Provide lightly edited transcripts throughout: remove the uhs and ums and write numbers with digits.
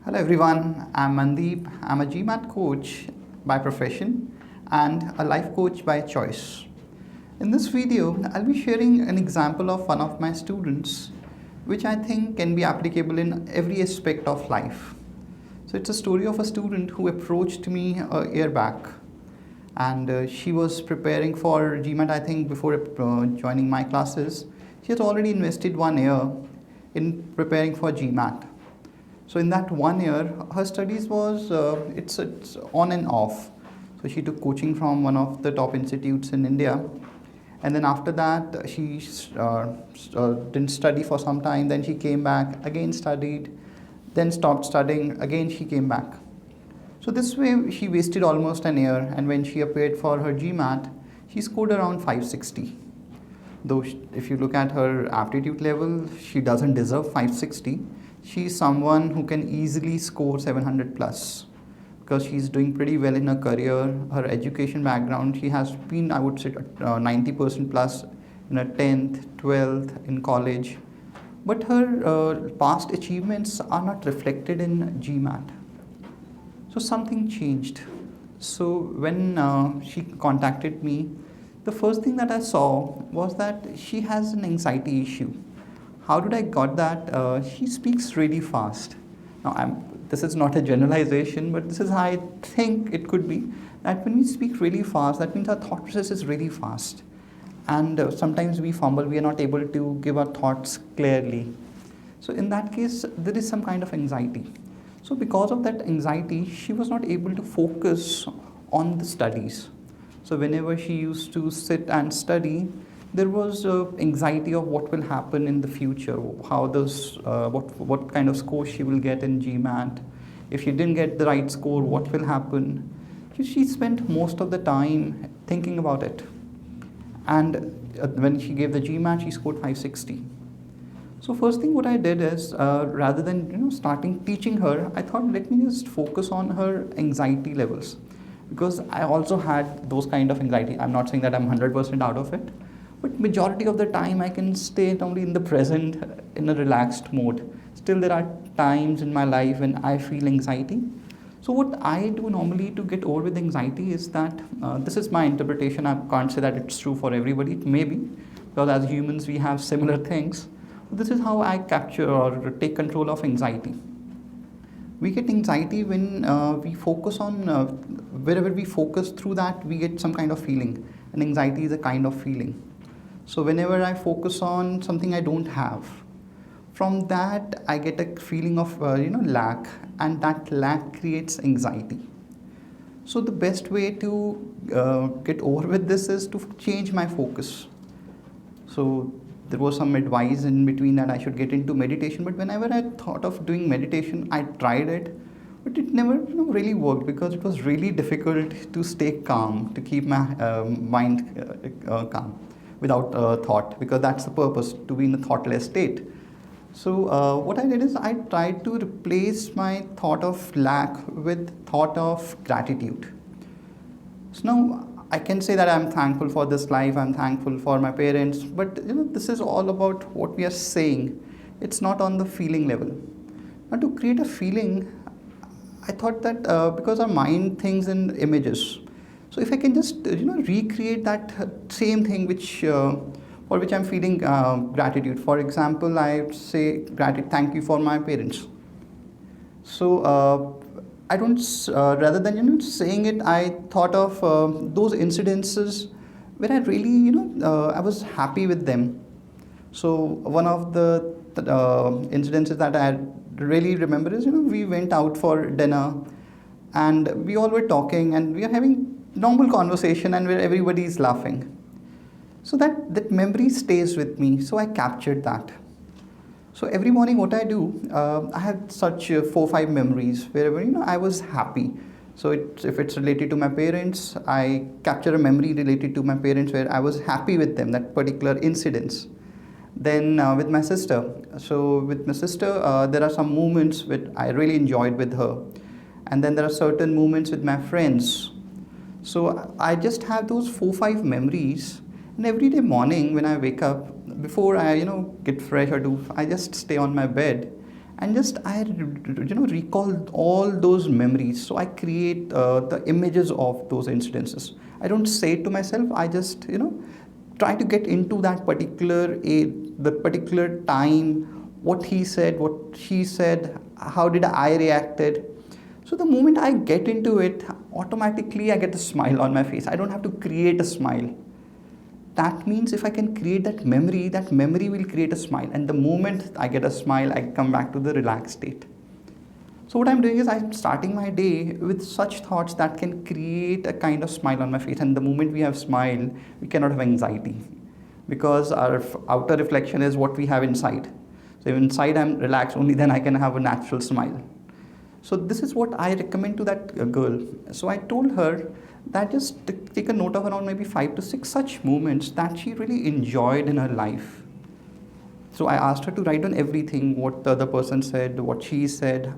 Hello everyone, I'm Mandeep. I'm a GMAT coach by profession and a life coach by choice. In this video, I'll be sharing an example of one of my students which I think can be applicable in every aspect of life. So it's a story of a student who approached me a year back, and she was preparing for GMAT. I think before joining my classes, she has already invested 1 year in preparing for GMAT. So in that 1 year, her studies was it's on and off. So she took coaching from one of the top institutes in India, and then after that she didn't study for some time. Then she came back again, studied, then stopped studying again. She came back. So this way she wasted almost an year, and when she appeared for her GMAT, she scored around 560. Though if you look at her aptitude level, she doesn't deserve 560. She's someone who can easily score 700 plus because she's doing pretty well in her career. Her education background, she has been, I would say, 90% plus in her 10th, 12th, in college. But her past achievements are not reflected in GMAT. So something changed. So when she contacted me, the first thing that I saw was that she has an anxiety issue. How did I got that? She speaks really fast. Now, this is not a generalization, but this is how I think it could be. That when we speak really fast, that means our thought process is really fast. And sometimes we fumble, we are not able to give our thoughts clearly. So in that case, there is some kind of anxiety. So because of that anxiety, she was not able to focus on the studies. So whenever she used to sit and study, there was anxiety of what will happen in the future, how what kind of score she will get in GMAT. If she didn't get the right score, what will happen? She spent most of the time thinking about it. And when she gave the GMAT, she scored 560. So first thing what I did is, rather than starting teaching her, I thought let me just focus on her anxiety levels, because I also had those kind of anxiety. I'm not saying that I'm 100% out of it, but majority of the time I can stay only in the present in a relaxed mode. Still there are times in my life when I feel anxiety. So what I do normally to get over with anxiety is that, this is my interpretation, I can't say that it's true for everybody, it may be, because as humans we have similar things. This is how I capture or take control of anxiety. We get anxiety when we focus on, wherever we focus through that, we get some kind of feeling. And anxiety is a kind of feeling. So whenever I focus on something I don't have, from that I get a feeling of lack, and that lack creates anxiety. So the best way to get over with this is to change my focus. So there was some advice in between that I should get into meditation, but whenever I thought of doing meditation, I tried it, but it never really worked, because it was really difficult to stay calm, to keep my mind calm without thought, because that's the purpose, to be in a thoughtless state. So what I did is I tried to replace my thought of lack with thought of gratitude. So now I can say that I'm thankful for this life, I'm thankful for my parents, but this is all about what we are saying. It's not on the feeling level. Now to create a feeling, I thought that because our mind thinks in images, so if I can just recreate that same thing which for which I'm feeling gratitude. For example, I say thank you for my parents. So I don't, rather than saying it, I thought of those incidences where I really I was happy with them. So one of the incidences that I really remember is we went out for dinner, and we all were talking, and we are having normal conversation, and where everybody is laughing. So that memory stays with me. So I captured that. So every morning what I do, I have such 4-5 memories wherever I was happy. So if it's related to my parents, I capture a memory related to my parents where I was happy with them, that particular incidents. Then with my sister, so with my sister there are some moments which I really enjoyed with her, and then there are certain moments with my friends. So I just have those 4-5 memories, and every day morning when I wake up, before I get fresh or do, I just stay on my bed and just I recall all those memories. So I create the images of those incidences. I don't say it to myself. I just try to get into that the particular time, what he said, what she said, how did I reacted. So the moment I get into it, automatically I get a smile on my face. I don't have to create a smile. That means if I can create that memory will create a smile. And the moment I get a smile, I come back to the relaxed state. So what I'm doing is I'm starting my day with such thoughts that can create a kind of smile on my face. And the moment we have smile, we cannot have anxiety, because our outer reflection is what we have inside. So if inside I'm relaxed, only then I can have a natural smile. So this is what I recommend to that girl. So I told her that just take a note of around maybe 5 to 6 such moments that she really enjoyed in her life. So I asked her to write down everything, what the other person said, what she said,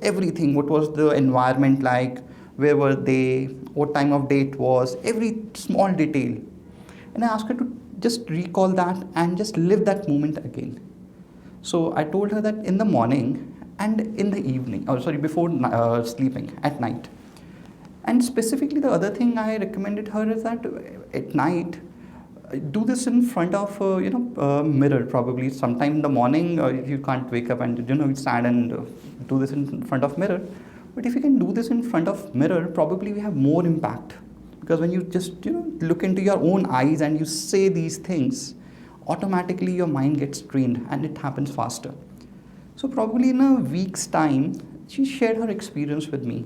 everything, what was the environment like, where were they, what time of day it was, every small detail. And I asked her to just recall that and just live that moment again. So I told her that in the morning and in the evening, before sleeping at night. And specifically, the other thing I recommended her is that at night, do this in front of a mirror. Probably sometime in the morning, you can't wake up and stand and do this in front of mirror. But if you can do this in front of mirror, probably we have more impact, because when you just look into your own eyes and you say these things, automatically your mind gets trained and it happens faster. So probably in a week's time, she shared her experience with me.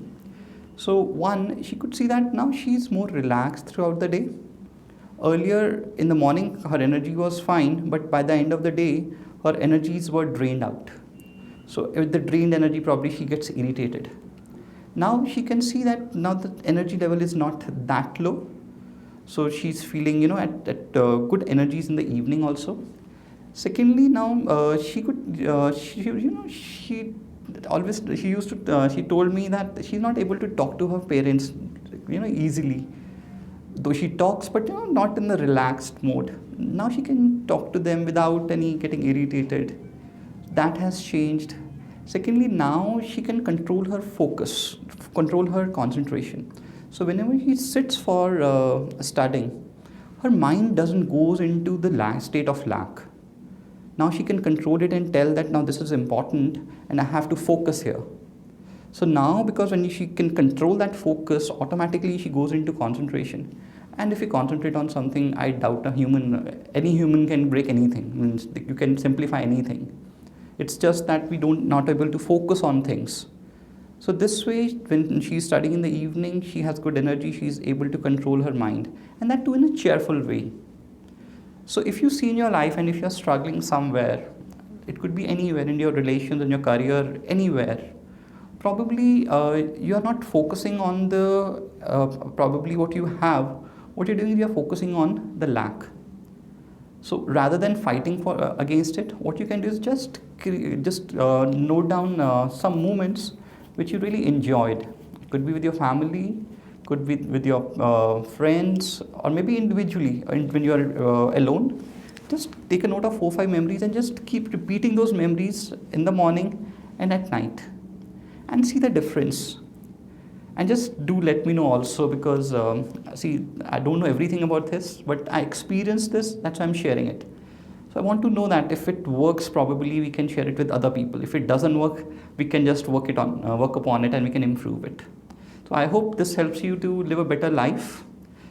So one, she could see that now she's more relaxed throughout the day. Earlier in the morning, her energy was fine, but by the end of the day, her energies were drained out. So with the drained energy, probably she gets irritated. Now she can see that now the energy level is not that low. So she's feeling, at good energies in the evening also. Secondly, now she told me that she's not able to talk to her parents, easily. Though she talks, but not in the relaxed mode. Now she can talk to them without any getting irritated. That has changed. Secondly, now she can control her focus, control her concentration. So whenever she sits for studying, her mind doesn't goes into the state of lack. Now she can control it and tell that now this is important and I have to focus here. So now, because when she can control that focus, automatically she goes into concentration. And if you concentrate on something, I doubt any human can break anything. Means you can simplify anything. It's just that we not able to focus on things. So this way, when she's studying in the evening, she has good energy, she's able to control her mind. And that too in a cheerful way. So if you see in your life and if you're struggling somewhere, it could be anywhere, in your relations, in your career, anywhere, probably you're not focusing on the probably what you have. What you're doing is you're focusing on the lack. So rather than fighting against it, what you can do is just note down some moments which you really enjoyed. It could be with your family, could be with your friends, or maybe individually when you are alone. Just take a note of 4-5 memories and just keep repeating those memories in the morning and at night, and see the difference. And just do let me know also, because I don't know everything about this, but I experienced this, that's why I'm sharing it. So I want to know that if it works, probably we can share it with other people. If it doesn't work, we can just work upon it, and we can improve it. So I hope this helps you to live a better life.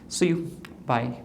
See you. Bye.